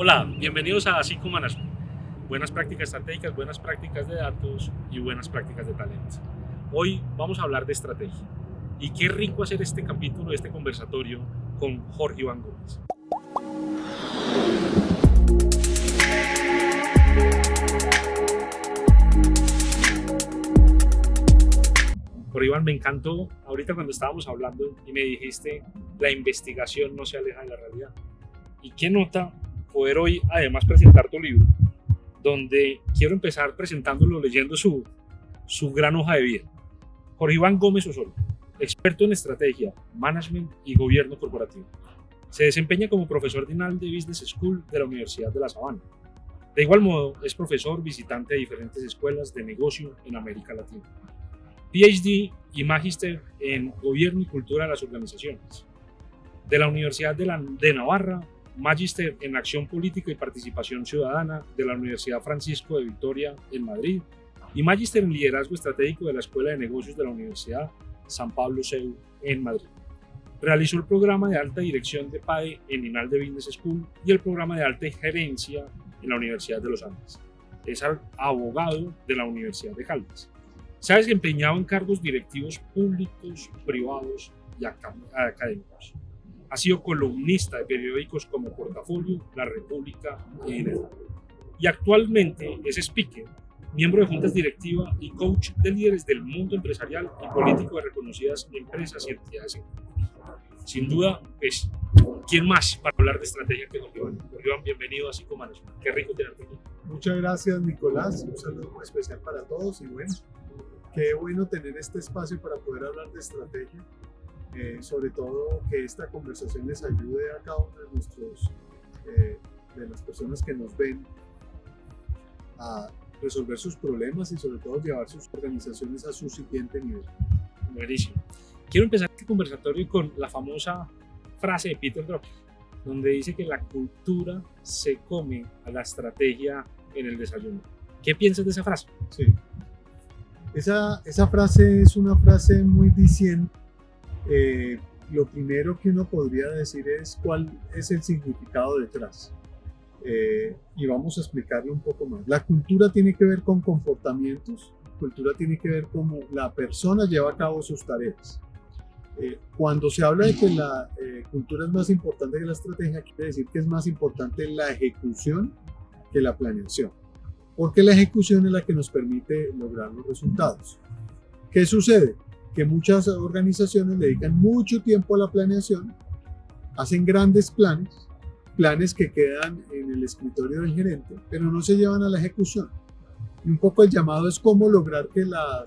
Hola, bienvenidos a Psycho Management. Buenas prácticas estratégicas, buenas prácticas de datos y buenas prácticas de talento. Hoy vamos a hablar de estrategia. Y qué rico hacer este capítulo, este conversatorio con Jorge Iván Gómez. Jorge Iván, me encantó ahorita cuando estábamos hablando y me dijiste la investigación no se aleja de la realidad. Y qué nota poder hoy además presentar tu libro, donde quiero empezar presentándolo leyendo su gran hoja de vida. Jorge Iván Gómez Osorio, experto en estrategia, management y gobierno corporativo. Se desempeña como profesor de INALDE Business School de la Universidad de La Sabana. De igual modo, es profesor visitante de diferentes escuelas de negocio en América Latina. PhD y Magíster en Gobierno y Cultura de las Organizaciones. De la Universidad de Navarra, Magíster en Acción Política y Participación Ciudadana de la Universidad Francisco de Vitoria en Madrid y Magíster en Liderazgo Estratégico de la Escuela de Negocios de la Universidad San Pablo CEU en Madrid. Realizó el programa de alta dirección de PAE en INALDE Business School y el programa de alta gerencia en la Universidad de los Andes. Es abogado de la Universidad de Caldas. Se ha desempeñado en cargos directivos públicos, privados y académicos. Ha sido columnista de periódicos como Portafolio, La República y Dinero. Y actualmente es speaker, miembro de juntas directivas y coach de líderes del mundo empresarial y político de reconocidas empresas y entidades. Sin duda, pues, ¿quién más para hablar de estrategia que Jorge Iván? Jorge Iván, bienvenido a Psycho Management. Qué rico tenerte aquí. Muchas gracias, Nicolás. Un saludo muy especial para todos y bueno, qué bueno tener este espacio para poder hablar de estrategia. Sobre todo que esta conversación les ayude a cada uno de las personas que nos ven a resolver sus problemas y sobre todo llevar sus organizaciones a su siguiente nivel. Buenísimo. Quiero empezar este conversatorio con la famosa frase de Peter Drucker, donde dice que la cultura se come a la estrategia en el desayuno. ¿Qué piensas de esa frase? Sí. Esa frase es una frase muy diciente. Lo primero que uno podría decir es cuál es el significado detrás y vamos a explicarlo un poco más. La cultura tiene que ver con comportamientos, la cultura tiene que ver cómo la persona lleva a cabo sus tareas. Cuando se habla de que la cultura es más importante que la estrategia, quiere decir que es más importante la ejecución que la planeación, porque la ejecución es la que nos permite lograr los resultados. ¿Qué sucede? Que muchas organizaciones le dedican mucho tiempo a la planeación, hacen grandes planes que quedan en el escritorio del gerente, pero no se llevan a la ejecución. Y un poco el llamado es cómo lograr que la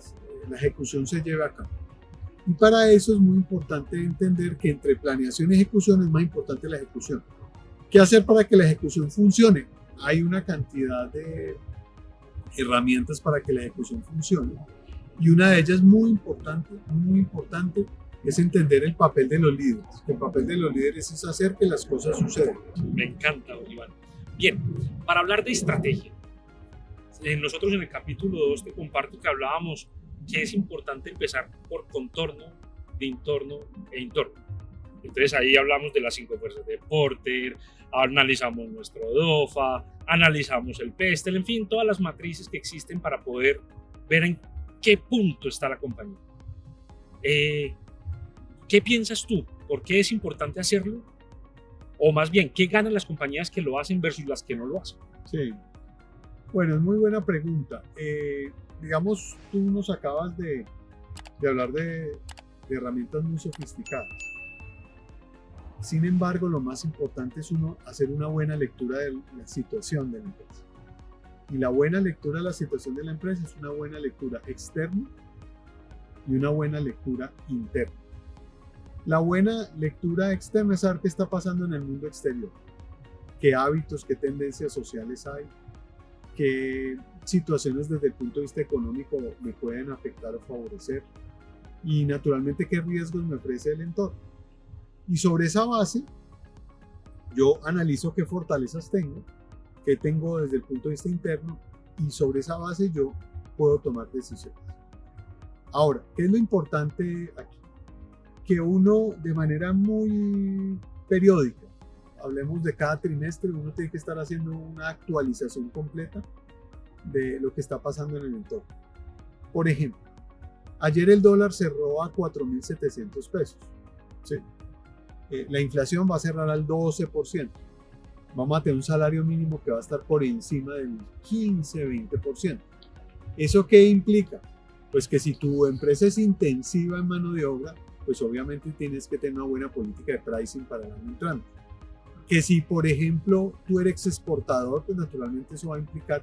ejecución se lleve a cabo. Y para eso es muy importante entender que entre planeación y ejecución es más importante la ejecución. ¿Qué hacer para que la ejecución funcione? Hay una cantidad de herramientas para que la ejecución funcione. Y una de ellas muy importante, es entender el papel de los líderes. El papel de los líderes es hacer que las cosas sucedan. Me encanta, Iván. Bien, para hablar de estrategia, nosotros en el capítulo 2 te comparto que hablábamos que es importante empezar por contorno, de entorno e entorno. Entonces ahí hablamos de las 5 fuerzas de Porter, analizamos nuestro DOFA, analizamos el PESTEL, en fin, todas las matrices que existen para poder ver en qué punto está la compañía. ¿Qué piensas tú? ¿Por qué es importante hacerlo? O más bien, ¿qué ganan las compañías que lo hacen versus las que no lo hacen? Sí, bueno, es muy buena pregunta. Digamos, tú nos acabas de hablar de herramientas muy sofisticadas. Sin embargo, lo más importante es hacer una buena lectura de la situación de la empresa. Y la buena lectura de la situación de la empresa es una buena lectura externa y una buena lectura interna. La buena lectura externa es saber qué está pasando en el mundo exterior, qué hábitos, qué tendencias sociales hay, qué situaciones desde el punto de vista económico me pueden afectar o favorecer y naturalmente qué riesgos me ofrece el entorno. Y sobre esa base yo analizo qué fortalezas tengo, qué tengo desde el punto de vista interno y sobre esa base yo puedo tomar decisiones. Ahora, ¿qué es lo importante aquí? Que uno de manera muy periódica, hablemos de cada trimestre, uno tiene que estar haciendo una actualización completa de lo que está pasando en el entorno. Por ejemplo, ayer el dólar cerró a 4.700 pesos. ¿Sí? La inflación va a cerrar al 12%. Vamos a tener un salario mínimo que va a estar por encima del 15-20%. ¿Eso qué implica? Pues que si tu empresa es intensiva en mano de obra, pues obviamente tienes que tener una buena política de pricing para el año entrante. Que si, por ejemplo, tú eres exportador, pues naturalmente eso va a implicar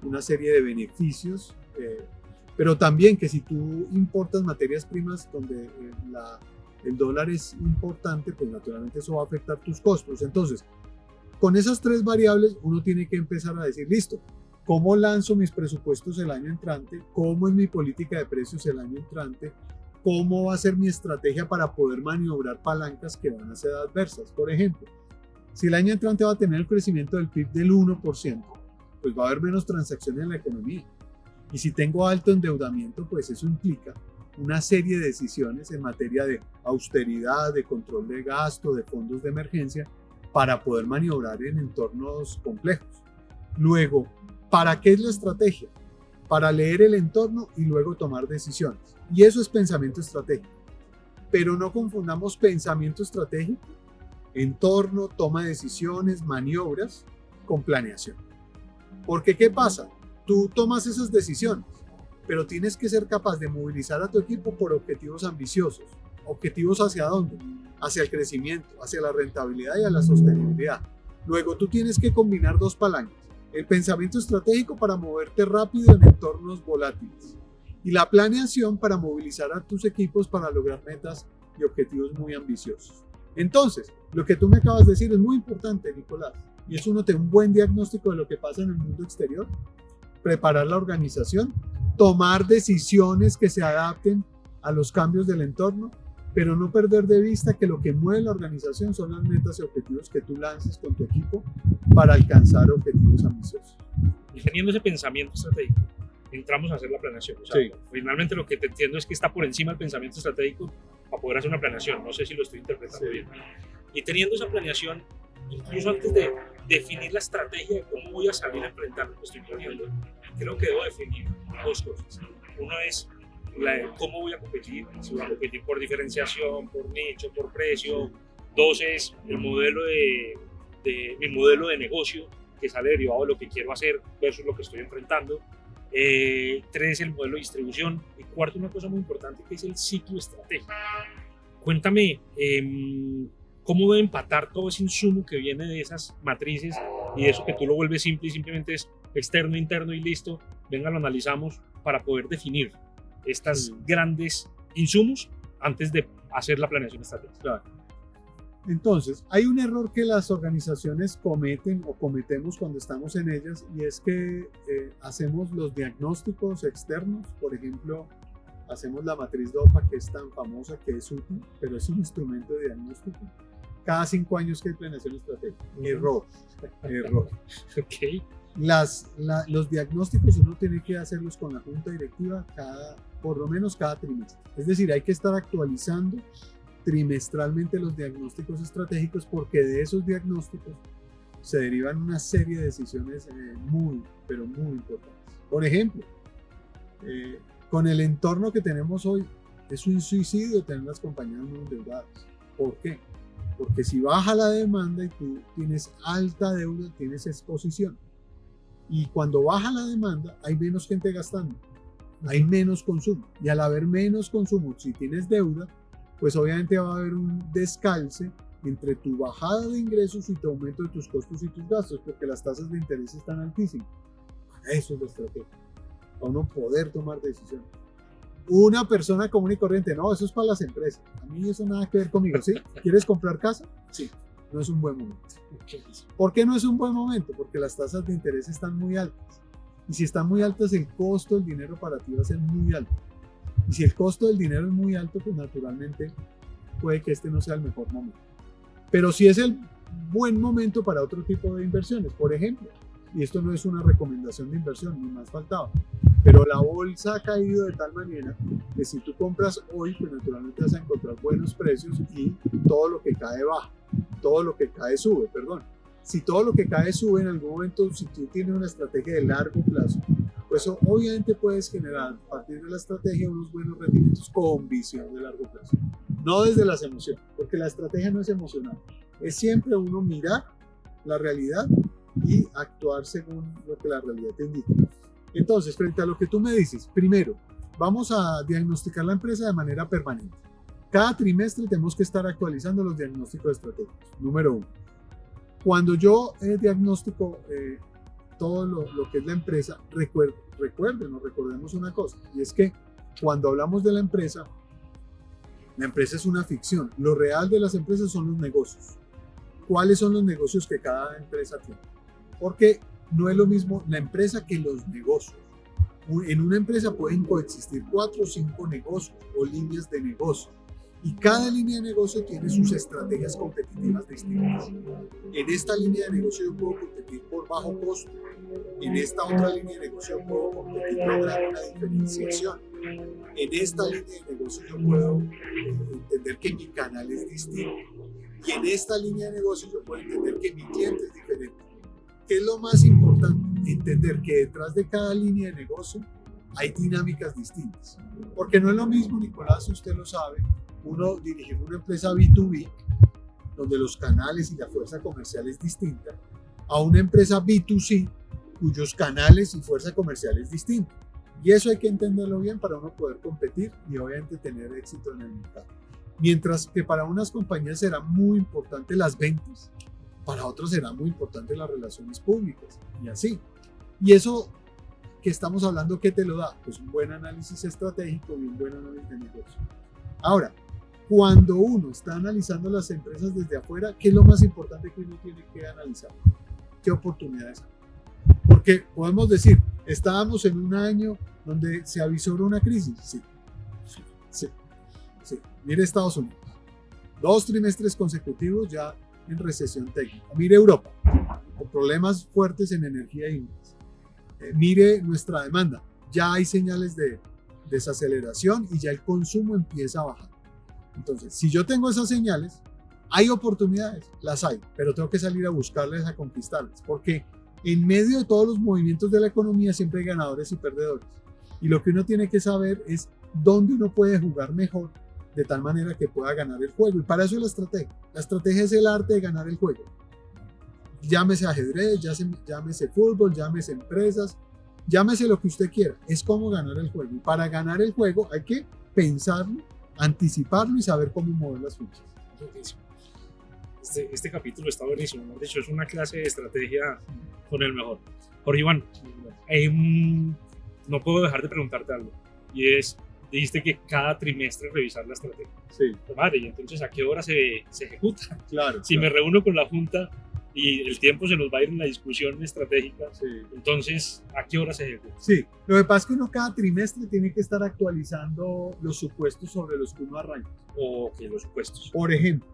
una serie de beneficios, pero también que si tú importas materias primas donde el dólar es importante, pues naturalmente eso va a afectar tus costos. Entonces, con esas tres variables, uno tiene que empezar a decir, listo, ¿cómo lanzo mis presupuestos el año entrante? ¿Cómo es mi política de precios el año entrante? ¿Cómo va a ser mi estrategia para poder maniobrar palancas que van a ser adversas? Por ejemplo, si el año entrante va a tener el crecimiento del PIB del 1%, pues va a haber menos transacciones en la economía. Y si tengo alto endeudamiento, pues eso implica una serie de decisiones en materia de austeridad, de control de gasto, de fondos de emergencia, para poder maniobrar en entornos complejos. Luego, ¿para qué es la estrategia? Para leer el entorno y luego tomar decisiones. Y eso es pensamiento estratégico. Pero no confundamos pensamiento estratégico, entorno, toma de decisiones, maniobras, con planeación. Porque ¿qué pasa? Tú tomas esas decisiones, pero tienes que ser capaz de movilizar a tu equipo por objetivos ambiciosos. ¿Objetivos hacia dónde? Hacia el crecimiento, hacia la rentabilidad y a la sostenibilidad. Luego tú tienes que combinar dos palancas. El pensamiento estratégico para moverte rápido en entornos volátiles y la planeación para movilizar a tus equipos para lograr metas y objetivos muy ambiciosos. Entonces, lo que tú me acabas de decir es muy importante, Nicolás, y es uno tener un buen diagnóstico de lo que pasa en el mundo exterior, preparar la organización, tomar decisiones que se adapten a los cambios del entorno, pero no perder de vista que lo que mueve la organización son las metas y objetivos que tú lances con tu equipo para alcanzar objetivos ambiciosos. Y teniendo ese pensamiento estratégico, entramos a hacer la planeación. O sea, sí. Finalmente lo que te entiendo es que está por encima del pensamiento estratégico para poder hacer una planeación. No sé si lo estoy interpretando bien. Y teniendo esa planeación, incluso antes de definir la estrategia de cómo voy a salir a enfrentar lo que estoy viviendo, creo que debo definir dos cosas. Uno es cómo voy a competir, si voy a competir por diferenciación, por nicho, por precio. Dos es el modelo de negocio que sale derivado de lo que quiero hacer versus lo que estoy enfrentando. Tres, el modelo de distribución. Y cuarto, una cosa muy importante que es el ciclo estratégico. Cuéntame cómo debe empatar todo ese insumo que viene de esas matrices y de eso que tú lo vuelves simple y simplemente es externo, interno y listo. Venga, lo analizamos para poder definir estas grandes insumos antes de hacer la planeación estratégica. Claro. Entonces, hay un error que las organizaciones cometen o cometemos cuando estamos en ellas y es que hacemos los diagnósticos externos. Por ejemplo, hacemos la matriz DOPA, que es tan famosa, que es útil, pero es un instrumento de diagnóstico. Cada 5 años que hay planeación estratégica. Error. Okay. Los diagnósticos uno tiene que hacerlos con la junta directiva por lo menos cada trimestre. Es decir, hay que estar actualizando trimestralmente los diagnósticos estratégicos porque de esos diagnósticos se derivan una serie de decisiones muy, pero muy importantes. Por ejemplo, con el entorno que tenemos hoy, es un suicidio tener las compañías muy endeudadas. ¿Por qué? Porque si baja la demanda y tú tienes alta deuda, tienes exposición. Y cuando baja la demanda, hay menos gente gastando, hay menos consumo. Y al haber menos consumo, si tienes deuda, pues obviamente va a haber un descalce entre tu bajada de ingresos y tu aumento de tus costos y tus gastos, porque las tasas de interés están altísimas. Eso es la estrategia, para uno poder tomar decisiones. Una persona común y corriente, no, eso es para las empresas. A mí eso nada que ver conmigo, ¿sí? ¿Quieres comprar casa? Sí. No es un buen momento. ¿Por qué no es un buen momento? Porque las tasas de interés están muy altas. Y si están muy altas, el costo del dinero para ti va a ser muy alto. Y si el costo del dinero es muy alto, pues naturalmente puede que este no sea el mejor momento. Pero sí es el buen momento para otro tipo de inversiones. Por ejemplo, y esto no es una recomendación de inversión, ni más faltaba, pero la bolsa ha caído de tal manera que si tú compras hoy, pues naturalmente vas a encontrar buenos precios y todo lo que cae baja. todo lo que cae sube, perdón. Si todo lo que cae sube en algún momento, si tú tienes una estrategia de largo plazo, pues obviamente puedes generar a partir de la estrategia unos buenos rendimientos con visión de largo plazo. No desde las emociones, porque la estrategia no es emocional. Es siempre uno mirar la realidad y actuar según lo que la realidad te indica. Entonces, frente a lo que tú me dices, primero, vamos a diagnosticar la empresa de manera permanente. Cada trimestre tenemos que estar actualizando los diagnósticos estratégicos. Número 1. Cuando yo diagnostico todo lo que es la empresa, recordemos una cosa, y es que cuando hablamos de la empresa es una ficción. Lo real de las empresas son los negocios. ¿Cuáles son los negocios que cada empresa tiene? Porque no es lo mismo la empresa que los negocios. En una empresa pueden coexistir 4 o 5 negocios o líneas de negocio. Y cada línea de negocio tiene sus estrategias competitivas distintas. En esta línea de negocio yo puedo competir por bajo costo. En esta otra línea de negocio yo puedo competir lograr una diferenciación. En esta línea de negocio yo puedo entender que mi canal es distinto. Y en esta línea de negocio yo puedo entender que mi cliente es diferente. ¿Qué es lo más importante? Entender que detrás de cada línea de negocio hay dinámicas distintas. Porque no es lo mismo, Nicolás, si usted lo sabe, uno dirigir una empresa B2B, donde los canales y la fuerza comercial es distinta, a una empresa B2C, cuyos canales y fuerza comercial es distinta. Y eso hay que entenderlo bien para uno poder competir y obviamente tener éxito en el mercado. Mientras que para unas compañías será muy importante las ventas, para otros será muy importante las relaciones públicas y así. Y eso que estamos hablando, ¿qué te lo da? Pues un buen análisis estratégico y un buen análisis de negocio. Ahora, cuando uno está analizando las empresas desde afuera, ¿qué es lo más importante que uno tiene que analizar? ¿Qué oportunidades hay? Porque podemos decir, estábamos en un año donde se avisora una crisis. Sí. Mire Estados Unidos. 2 trimestres consecutivos ya en recesión técnica. Mire Europa, con problemas fuertes en energía y gas. Mire nuestra demanda. Ya hay señales de desaceleración y ya el consumo empieza a bajar. Entonces, si yo tengo esas señales, hay oportunidades, las hay, pero tengo que salir a buscarlas, a conquistarlas, porque en medio de todos los movimientos de la economía siempre hay ganadores y perdedores. Y lo que uno tiene que saber es dónde uno puede jugar mejor, de tal manera que pueda ganar el juego. Y para eso es la estrategia. La estrategia es el arte de ganar el juego. Llámese ajedrez, llámese fútbol, llámese empresas, llámese lo que usted quiera. Es cómo ganar el juego. Y para ganar el juego hay que pensarlo, anticiparlo y saber cómo mover las fichas. Este capítulo está buenísimo. De hecho, es una clase de estrategia con el mejor. Jorge Iván, no puedo dejar de preguntarte algo. Y es, dijiste que cada trimestre revisar la estrategia. Sí. Pues madre, y entonces, ¿a qué hora se ejecuta? Claro. Si me reúno con la junta y el tiempo se nos va a ir en la discusión estratégica, Sí. Entonces, ¿a qué hora se ejecuta? Sí, lo que pasa es que uno cada trimestre tiene que estar actualizando los supuestos sobre los que uno arranca. O que los supuestos. Por ejemplo,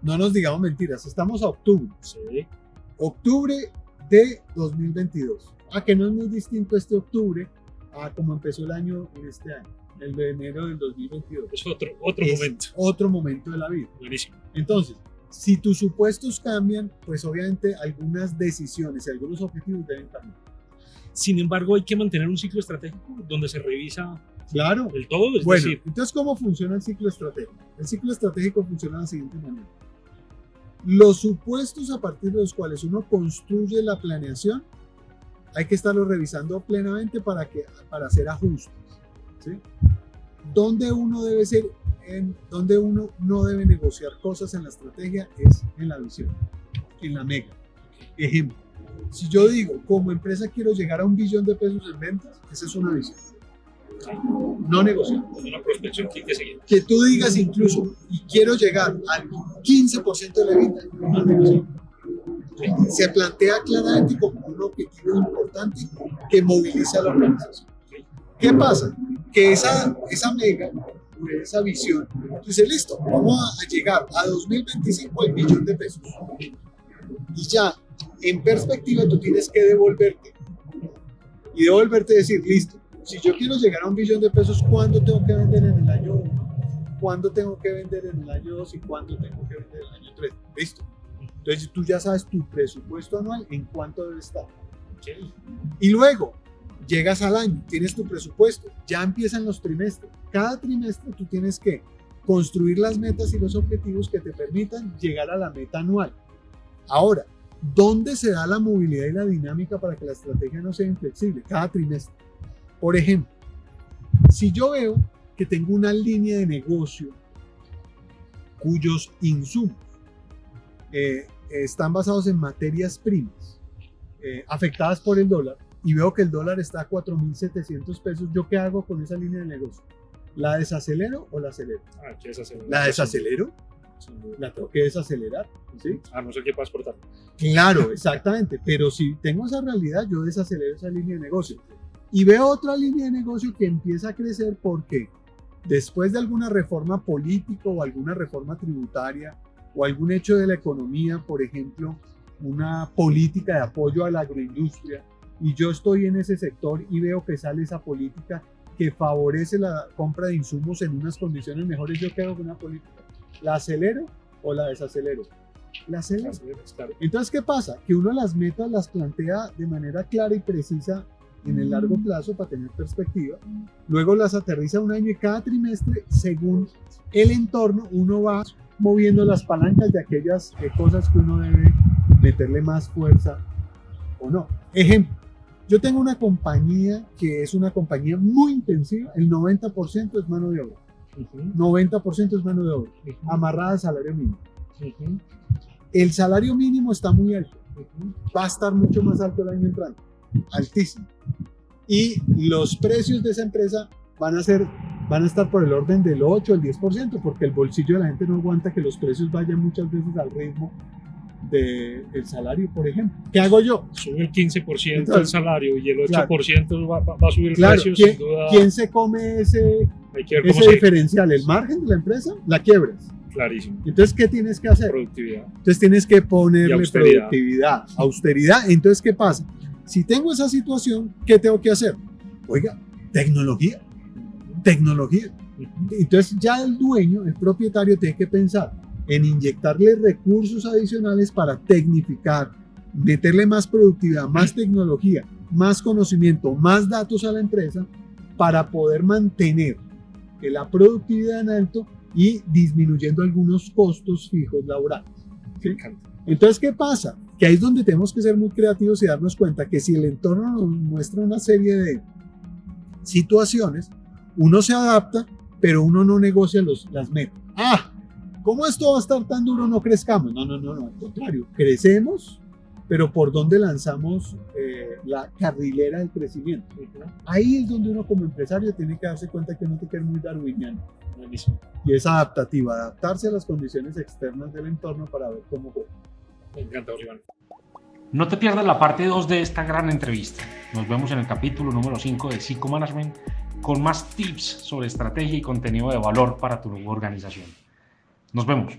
no nos digamos mentiras, estamos a octubre. Sí. Octubre de 2022. Que no es muy distinto este octubre a como empezó el año en este año, el de enero del 2022. Es otro Es momento. otro momento de la vida. Buenísimo. Entonces, si tus supuestos cambian, pues obviamente algunas decisiones y algunos objetivos deben cambiar. Sin embargo, hay que mantener un ciclo estratégico donde se revisa Claro. el todo. Es Bueno, decir, entonces, ¿cómo funciona el ciclo estratégico? El ciclo estratégico funciona de la siguiente manera. Los supuestos a partir de los cuales uno construye la planeación, hay que estarlos revisando plenamente para hacer ajustes, ¿sí? Donde uno debe ser, donde uno no debe negociar cosas en la estrategia es en la visión, en la mega. Ejemplo, si yo digo, como empresa quiero llegar a $1 billón en ventas, esa es una visión. No negociar. una prospección que hay que seguir. Que tú digas incluso, y quiero llegar al 15% de la venta, no negociar. Se plantea claramente como un objetivo importante que moviliza a la organización. ¿Qué pasa? Que esa mega, esa visión, dice, listo, vamos a llegar a 2025 al $1 billón. Y ya, en perspectiva, tú tienes que devolverte. Y devolverte y decir, listo, si yo quiero llegar a $1 billón, ¿cuándo tengo que vender en el año 1? cuándo tengo que vender en el año 2 y cuándo tengo que vender en el año 3. Listo. Entonces tú ya sabes tu presupuesto anual en cuánto debe estar. Okay. Y luego llegas al año, tienes tu presupuesto, ya empiezan los trimestres. Cada trimestre tú tienes que construir las metas y los objetivos que te permitan llegar a la meta anual. Ahora, ¿dónde se da la movilidad y la dinámica para que la estrategia no sea inflexible? Cada trimestre. Por ejemplo, si yo veo que tengo una línea de negocio cuyos insumos están basados en materias primas afectadas por el dólar y veo que el dólar está a 4.700 pesos, ¿yo qué hago con esa línea de negocio? ¿La desacelero o la acelero? ¿La desacelero? La tengo que desacelerar, ¿sí? A no ser que puedas exportar. Claro, exactamente, pero si tengo esa realidad, yo desacelero esa línea de negocio. Y veo otra línea de negocio que empieza a crecer porque después de alguna reforma política o alguna reforma tributaria o algún hecho de la economía, por ejemplo, una política de apoyo a la agroindustria, y yo estoy en ese sector y veo que sale esa política que favorece la compra de insumos en unas condiciones mejores, yo quedo con una política. ¿La acelero o la desacelero? La acelero. Claro. Entonces, ¿qué pasa? Que uno las metas las plantea de manera clara y precisa en el largo plazo para tener perspectiva. Luego las aterriza un año y cada trimestre, según el entorno, uno va moviendo las palancas de aquellas cosas que uno debe meterle más fuerza o no. Ejemplo, yo tengo una compañía que es una compañía muy intensiva, el 90% es mano de obra. 90% es mano de obra, amarrada al salario mínimo. El salario mínimo está muy alto, va a estar mucho más alto el año entrante, altísimo. Y los precios de esa empresa van a estar por el orden del 8 o el 10%, porque el bolsillo de la gente no aguanta que los precios vayan muchas veces al ritmo del salario, por ejemplo. ¿Qué hago yo? Sube el 15% el salario y el 8% claro, va a subir el precio, sin duda. ¿Quién se come ese diferencial? ¿El margen de la empresa? La quiebras. Clarísimo. Entonces, ¿qué tienes que hacer? Productividad. Entonces tienes que ponerle austeridad. Productividad, austeridad. Entonces, ¿qué pasa? Si tengo esa situación, ¿qué tengo que hacer? Oiga, tecnología. Entonces ya el dueño, el propietario, tiene que pensar en inyectarle recursos adicionales para tecnificar, meterle más productividad, más tecnología, más conocimiento, más datos a la empresa para poder mantener la productividad en alto y disminuyendo algunos costos fijos laborales. ¿Sí? Entonces, ¿qué pasa? Que ahí es donde tenemos que ser muy creativos y darnos cuenta que si el entorno nos muestra una serie de situaciones, uno se adapta, pero uno no negocia las metas. ¿Cómo esto va a estar tan duro? No crezcamos. No, al contrario, crecemos, pero ¿por dónde lanzamos la carrilera del crecimiento? Ahí es donde uno como empresario tiene que darse cuenta que uno tiene que ser muy darwiniano. Y es adaptativa, adaptarse a las condiciones externas del entorno para ver cómo juega. Me encanta, Iván. No te pierdas la parte 2 de esta gran entrevista. Nos vemos en el capítulo número 5 de Psicomanagement con más tips sobre estrategia y contenido de valor para tu organización. Nos vemos.